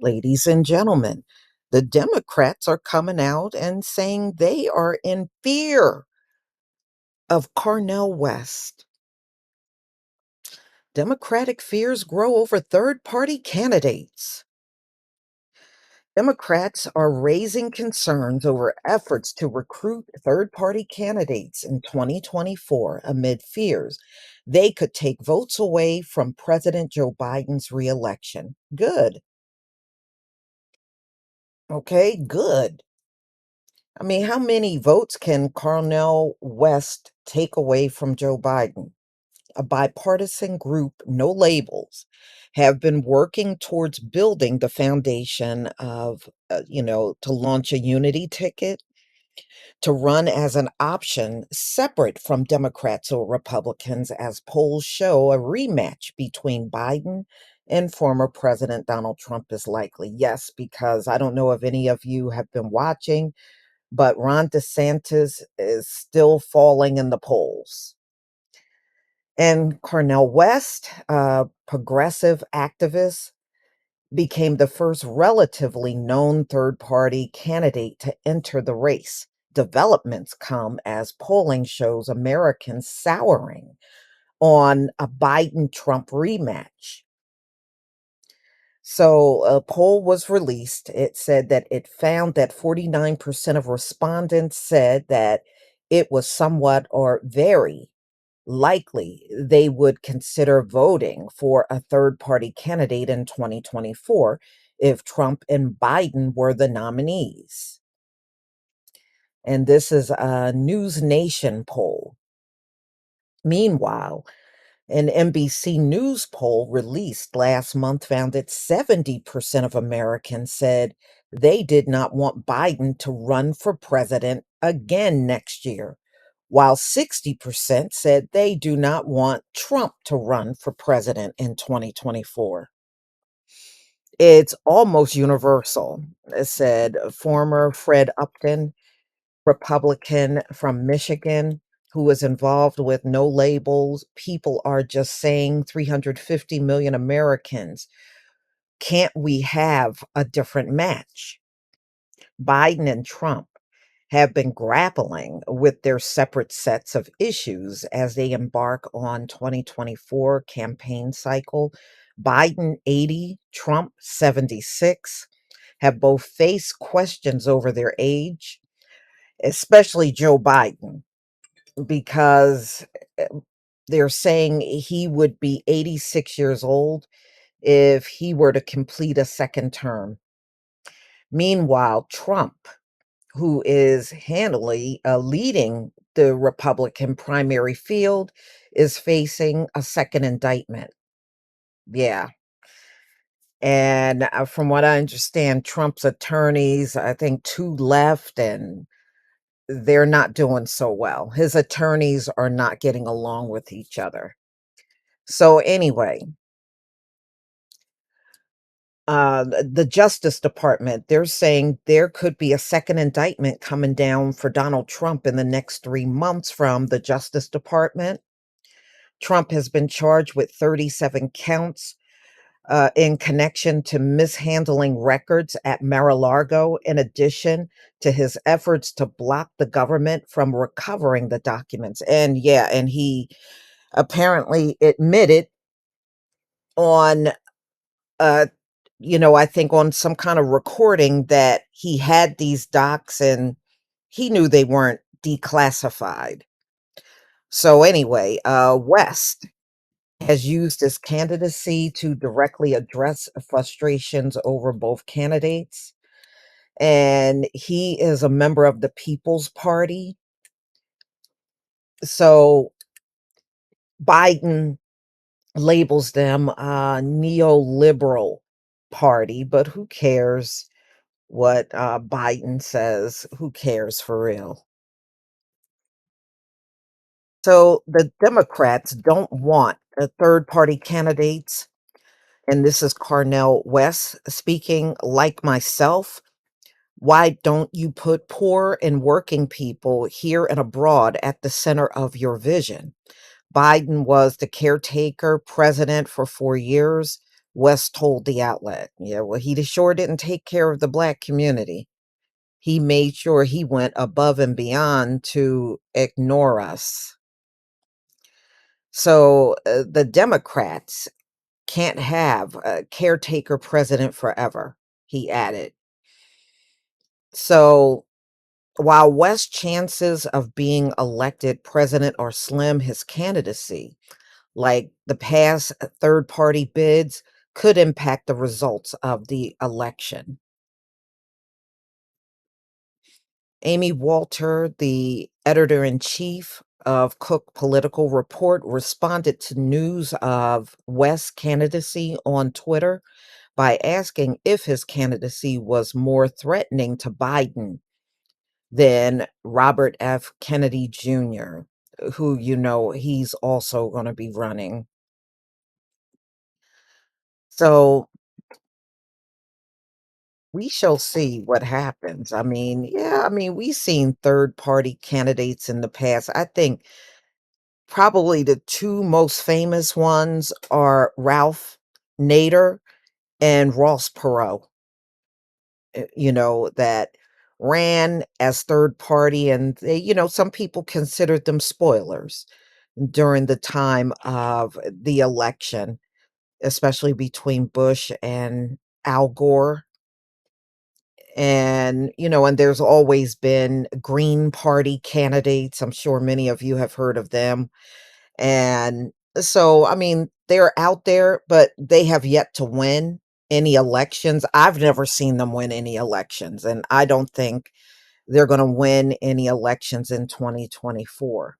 Ladies and gentlemen, the Democrats are coming out and saying they are in fear of Cornel West. Democratic fears grow over third party candidates. Democrats are raising concerns over efforts to recruit third party candidates in 2024 amid fears they could take votes away from President Joe Biden's reelection. Good. Okay, good. I mean, how many votes can Cornel West take away from Joe Biden? A bipartisan group, no labels, have been working towards building the foundation of, to launch a unity ticket to run as an option separate from Democrats or Republicans, as polls show a rematch between Biden and former President Donald Trump is likely. Yes, because I don't know if any of you have been watching, but Ron DeSantis is still falling in the polls. And Cornel West, a progressive activist, became the first relatively known third party candidate to enter the race. Developments come as polling shows Americans souring on a Biden Trump rematch. So a poll was released. It said that it found that 49% of respondents said that it was somewhat or very likely they would consider voting for a third party candidate in 2024 if Trump and Biden were the nominees. And this is a News Nation poll. Meanwhile, an NBC News poll released last month found that 70% of Americans said they did not want Biden to run for president again next year, while 60% said they do not want Trump to run for president in 2024. It's almost universal, said former Fred Upton, Republican from Michigan, who was involved with No Labels. People are just saying 350 million Americans. Can't we have a different match? Biden and Trump have been grappling with their separate sets of issues as they embark on 2024 campaign cycle. Biden 80, Trump 76 have both faced questions over their age, especially Joe Biden, because uh, they're saying he would be 86 years old if he were to complete a second term. Meanwhile, Trump, who is handily leading the Republican primary field, is facing a second indictment. Yeah. And from what I understand, Trump's attorneys, I think two left, and they're not doing so well. His attorneys are not getting along with each other. So, anyway, the Justice Department, they're saying there could be a second indictment coming down for Donald Trump in the next 3 months from the Justice Department. Trump has been charged with 37 counts in connection to mishandling records at Mar-a-Lago, in addition to his efforts to block the government from recovering the documents. And yeah, and he apparently admitted on uh I think on some kind of recording that he had these docs and he knew they weren't declassified. So anyway, West has used his candidacy to directly address frustrations over both candidates. And he is a member of the People's Party. So Biden labels them a neoliberal party, but who cares what Biden says? Who cares for real? So the Democrats don't want third party candidates. And this is Cornel West speaking. Like myself, why don't you put poor and working people here and abroad at the center of your vision? Biden was the caretaker president for 4 years. West told the outlet. Yeah, well, he sure didn't take care of the black community. He made sure he went above and beyond to ignore us. So the Democrats can't have a caretaker president forever, he added. So while West's chances of being elected president are slim, his candidacy, like the past third party bids, could impact the results of the election. Amy Walter, the editor in chief of Cook Political Report, responded to news of West's candidacy on Twitter by asking if his candidacy was more threatening to Biden than Robert F. Kennedy Jr., who, he's also going to be running. So we shall see what happens. I mean, yeah, I mean, we've seen third party candidates in the past. I think probably the two most famous ones are Ralph Nader and Ross Perot, that ran as third party. And some people considered them spoilers during the time of the election, especially between Bush and Al Gore. And there's always been Green Party candidates. I'm sure many of you have heard of them. And so, I mean, they're out there, but they have yet to win any elections. I've never seen them win any elections, and I don't think they're going to win any elections in 2024.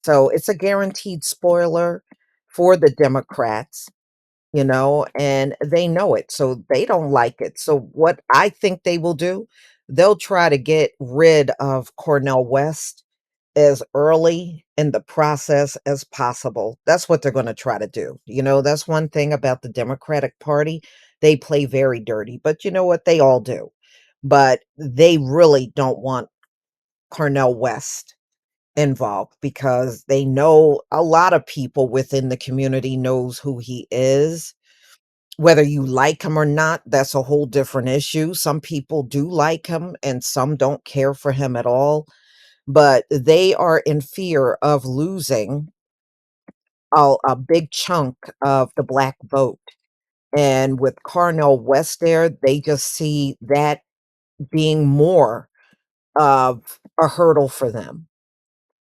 So it's a guaranteed spoiler for the Democrats, and they know it. So they don't like it. So what I think they will do, they'll try to get rid of Cornel West as early in the process as possible. That's what they're going to try to do. That's one thing about the Democratic Party. They play very dirty, but you know what? They all do. But they really don't want Cornel West involved because they know a lot of people within the community knows who he is. Whether you like him or not, that's a whole different issue. Some people do like him and some don't care for him at all, but they are in fear of losing a big chunk of the black vote. And with Cornel West there, they just see that being more of a hurdle for them.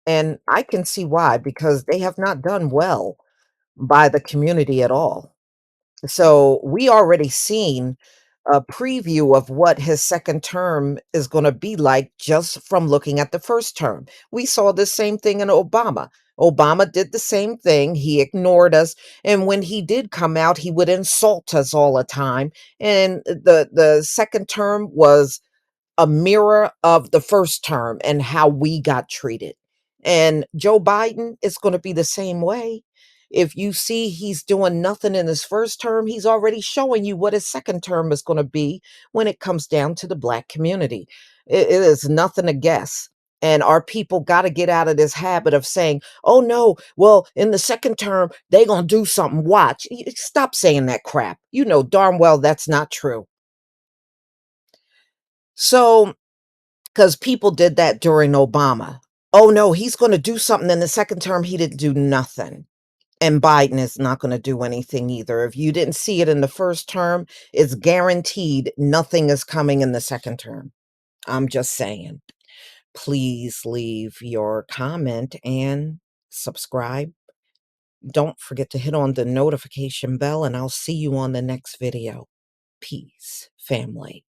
And I can see why, because they have not done well by the community at all. So we already seen a preview of what his second term is going to be like just from looking at the first term. We saw the same thing in Obama. Obama did the same thing. He ignored us. And when he did come out, he would insult us all the time. And the second term was a mirror of the first term and how we got treated. And Joe Biden is going to be the same way. If you see he's doing nothing in his first term, he's already showing you what his second term is going to be when it comes down to the black community. It is nothing to guess. And our people got to get out of this habit of saying, oh no, well, in the second term, they going to do something. Watch. Stop saying that crap. You know darn well that's not true. So, because people did that during Obama. Oh no, he's going to do something in the second term. He didn't do nothing. And Biden is not going to do anything either. If you didn't see it in the first term, it's guaranteed nothing is coming in the second term. I'm just saying. Please leave your comment and subscribe. Don't forget to hit on the notification bell, and I'll see you on the next video. Peace, family.